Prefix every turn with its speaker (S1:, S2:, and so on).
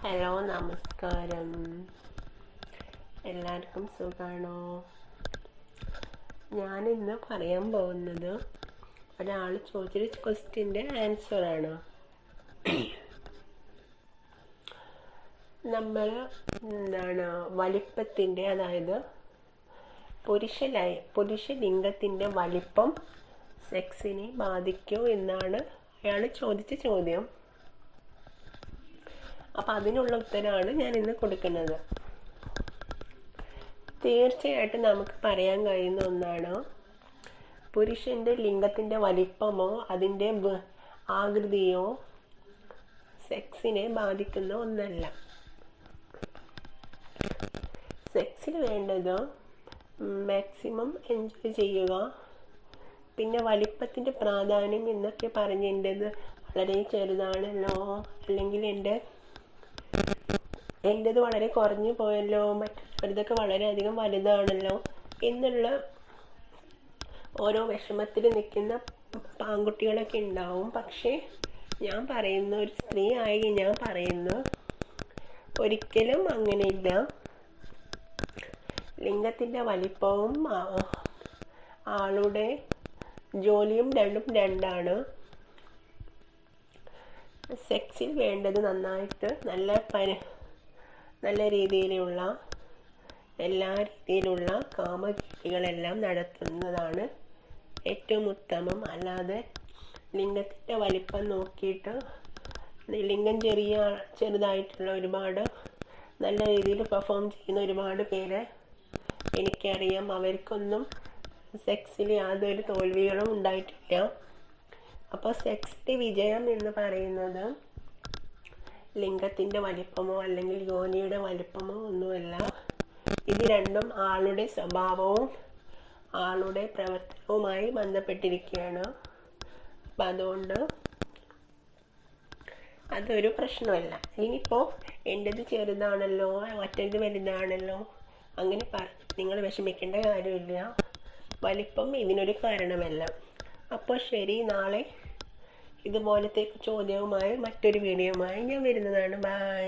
S1: Hello, നമസ്കാരം. എല്ലാവർക്കും സുഖമാണോ? ഞാനിന്ന് പറയാൻ പോകുന്നത് ഒരാൾ ചോദിച്ചൊരു ക്വസ്റ്റ്യൻ്റെ ആൻസറാണ്. നമ്മൾ വലിപ്പത്തിൻ്റെ, അതായത് പുരുഷലിംഗത്തിൻ്റെ വലിപ്പം സെക്സിനെ ബാധിക്കോ എന്നാണ് അയാൾ ചോദിച്ച ചോദ്യം. അപ്പം അതിനുള്ള ഉത്തരമാണ് ഞാൻ ഇന്ന് കൊടുക്കുന്നത്. തീർച്ചയായിട്ടും നമുക്ക് പറയാൻ കഴിയുന്ന ഒന്നാണ്, പുരുഷൻ്റെ ലിംഗത്തിൻ്റെ വലിപ്പമോ അതിൻ്റെ ആകൃതിയോ സെക്സിനെ ബാധിക്കുന്ന ഒന്നല്ല. സെക്സിൽ വേണ്ടത് മാക്സിമം എൻജോയ് ചെയ്യുക, പിന്നെ വലിപ്പത്തിൻ്റെ പ്രാധാന്യം എന്നൊക്കെ പറഞ്ഞിൻ്റെത് വളരെ ചെറുതാണല്ലോ, അല്ലെങ്കിൽ എൻ്റെത് വളരെ കുറഞ്ഞു പോയല്ലോ, മറ്റുള്ളവരതൊക്കെ വളരെയധികം വലുതാണല്ലോ എന്നുള്ള ഓരോ വിഷമത്തിൽ നിൽക്കുന്ന ആൺകുട്ടികളൊക്കെ ഉണ്ടാവും. പക്ഷേ ഞാൻ പറയുന്ന, ഒരു സ്ത്രീ ആയി ഞാൻ പറയുന്നു, ഒരിക്കലും അങ്ങനെയില്ല. ലിംഗത്തിൻ്റെ വലിപ്പവും ആളുടെ ജോലിയും രണ്ടും രണ്ടാണ്. സെക്സിൽ വേണ്ടത് നന്നായിട്ട് നല്ല രീതിയിലുള്ള എല്ലാ രീതിയിലുള്ള കാമക്രിയകളെല്ലാം നടത്തുന്നതാണ് ഏറ്റവും ഉത്തമം. അല്ലാതെ ലിംഗത്തിൻ്റെ വലിപ്പം നോക്കിയിട്ട്, ലിംഗം ചെറുതായിട്ടുള്ള ഒരുപാട് നല്ല രീതിയിൽ പെർഫോം ചെയ്യുന്ന ഒരുപാട് പേരെ എനിക്കറിയാം. അവർക്കൊന്നും സെക്സിൽ യാതൊരു തോൽവികളും ഉണ്ടായിട്ടില്ല. അപ്പോൾ സെക്സിൻ്റെ വിജയം എന്ന് പറയുന്നത് ലിംഗത്തിൻ്റെ വലിപ്പമോ അല്ലെങ്കിൽ യോനിയുടെ വലിപ്പമോ ഒന്നുമല്ല. ഇത് രണ്ടും ആളുടെ സ്വഭാവവും ആളുടെ പ്രവർത്തനവുമായി ബന്ധപ്പെട്ടിരിക്കുകയാണ്. അപ്പം അതുകൊണ്ട് അതൊരു പ്രശ്നമല്ല. ഇനിയിപ്പോൾ എൻ്റെത് ചെറുതാണല്ലോ, മറ്റേത് വലുതാണല്ലോ, അങ്ങനെ നിങ്ങൾ വിഷമിക്കേണ്ട കാര്യമില്ല. വലിപ്പം ഇതിനൊരു കാരണമല്ല. അപ്പോൾ ശരി, നാളെ ഇതുപോലത്തെ ചോദ്യവുമായി മറ്റൊരു വീഡിയോയുമായി ഞാൻ വരുന്നതാണ്. ബൈ.